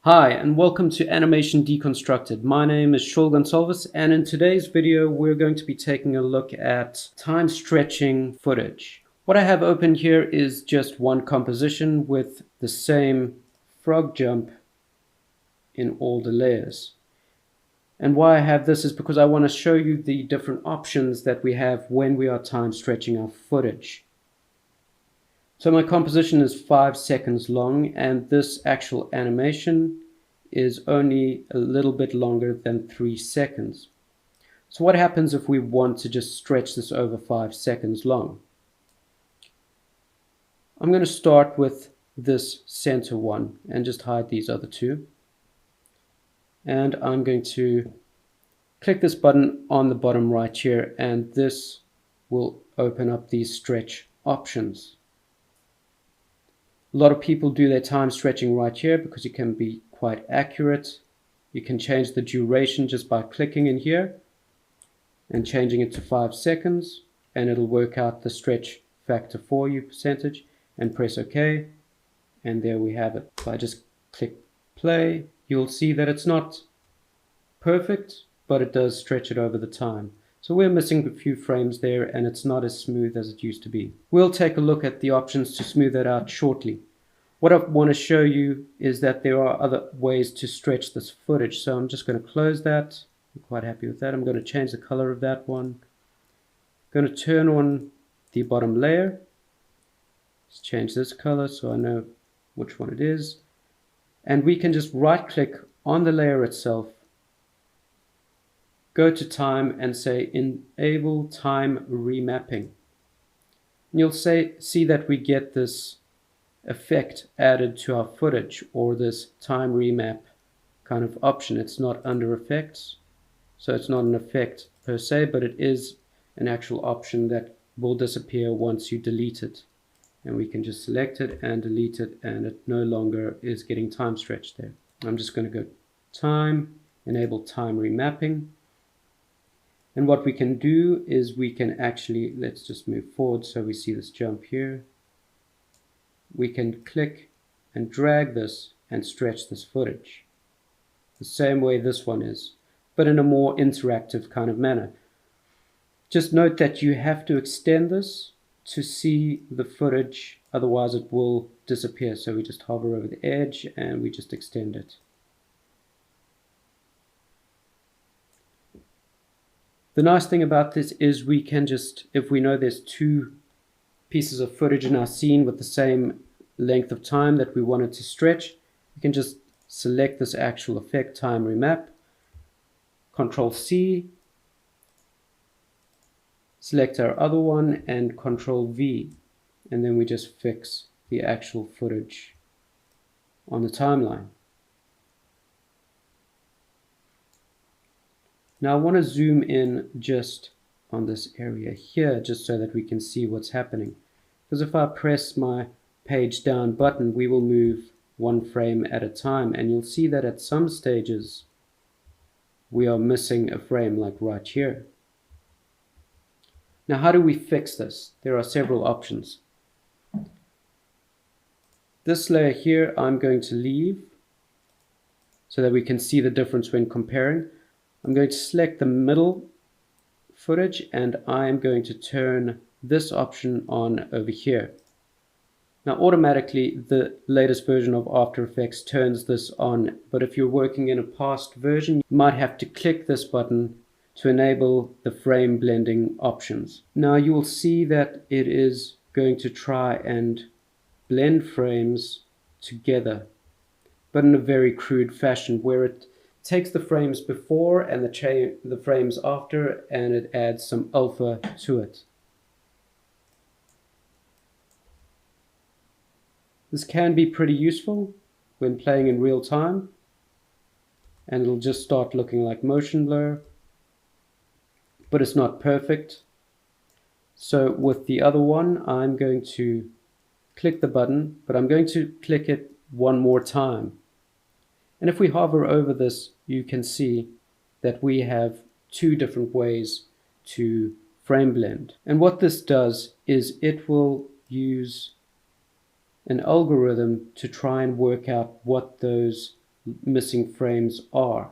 Hi, and welcome to Animation Deconstructed. My name is Shaul, and in today's video, we're going to be taking a look at time stretching footage. What I have open here is just one composition with the same frog jump in all the layers. And why I have this is because I want to show you the different options that we have when we are time stretching our footage. So my composition is 5 seconds long, and this actual animation is only a little bit longer than 3 seconds. So what happens if we want to just stretch this over 5 seconds long? I'm going to start with this center one and just hide these other two. And I'm going to click this button on the bottom right here, and this will open up these stretch options. A lot of people do their time stretching right here because it can be quite accurate. You can change the duration just by clicking in here and changing it to 5 seconds, and it'll work out the stretch factor for you, percentage, and press OK. And there we have it. If I just click play, you'll see that it's not perfect, but it does stretch it over the time. So we're missing a few frames there, and it's not as smooth as it used to be. We'll take a look at the options to smooth that out shortly. What I want to show you is that there are other ways to stretch this footage. So I'm just going to close that. I'm quite happy with that. I'm going to change the color of that one. I'm going to turn on the bottom layer. Let's change this color so I know which one it is. And we can just right click on the layer itself, go to time and say enable time remapping. And you'll see that we get this effect added to our footage, or this time remap kind of option. It's not under effects, so it's not an effect per se, but it is an actual option that will disappear once you delete it. And we can just select it and delete it, and it no longer is getting time stretched there. I'm just going to go time, enable time remapping. And what we can do is we can actually, let's just move forward so we see this jump here. We can click and drag this and stretch this footage the same way this one is, but in a more interactive kind of manner. Just note that you have to extend this to see the footage, otherwise it will disappear. So we just hover over the edge and we just extend it. The nice thing about this is we can just, if we know there's two pieces of footage in our scene with the same length of time that we wanted to stretch, we can just select this actual effect, time remap, Control C, select our other one and Control V, and then we just fix the actual footage on the timeline. Now I want to zoom in just on this area here, just so that we can see what's happening. Because if I press my page down button, we will move one frame at a time, and you'll see that at some stages we are missing a frame, like right here. Now how do we fix this? There are several options. This layer here I'm going to leave so that we can see the difference when comparing. I'm going to select the middle footage, and I'm going to turn this option on over here. Now automatically the latest version of After Effects turns this on, but if you're working in a past version, you might have to click this button to enable the frame blending options. Now you will see that it is going to try and blend frames together, but in a very crude fashion, where it takes the frames before and the frames after, and it adds some alpha to it. This can be pretty useful when playing in real time, and it'll just start looking like motion blur, but it's not perfect. So with the other one, I'm going to click the button, but I'm going to click it one more time. And if we hover over this, you can see that we have two different ways to frame blend. And what this does is it will use an algorithm to try and work out what those missing frames are.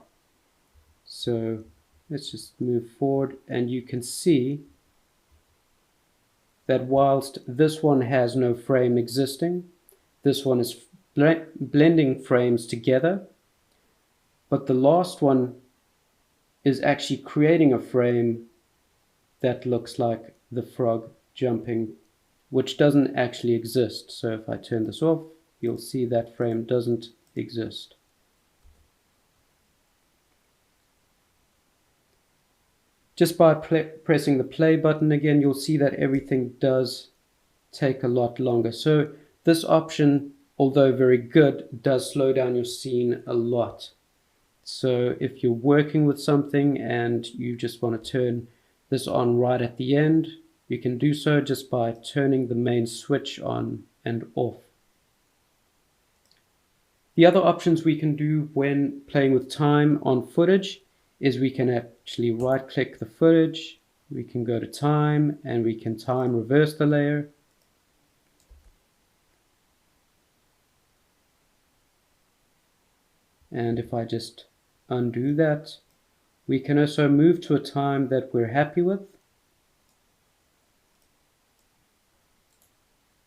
So let's just move forward, and you can see that whilst this one has no frame existing, this one is blending frames together, but the last one is actually creating a frame that looks like the frog jumping, which doesn't actually exist. So if I turn this off, you'll see that frame doesn't exist. Just by pressing the play button again, you'll see that everything does take a lot longer. So this option, although very good, does slow down your scene a lot. So if you're working with something and you just want to turn this on right at the end, you can do so just by turning the main switch on and off. The other options we can do when playing with time on footage is we can actually right click the footage, we can go to time, and we can time reverse the layer. And if I just undo that, we can also move to a time that we're happy with.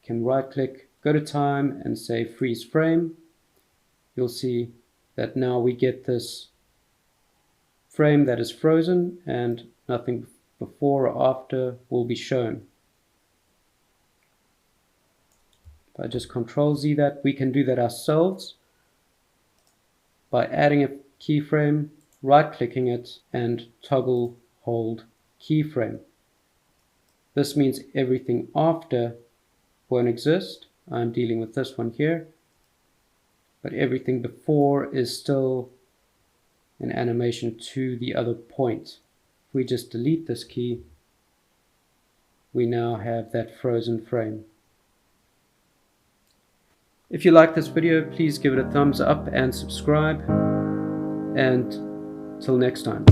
Can right click, go to time, and say freeze frame. You'll see that now we get this frame that is frozen and nothing before or after will be shown. If I just Control Z that, we can do that ourselves by adding a keyframe, right clicking it, and toggle hold keyframe. This means everything after won't exist. I'm dealing with this one here, but everything before is still an animation to the other point. If we just delete this key, we now have that frozen frame. If you like this video, please give it a thumbs up and subscribe, and till next time.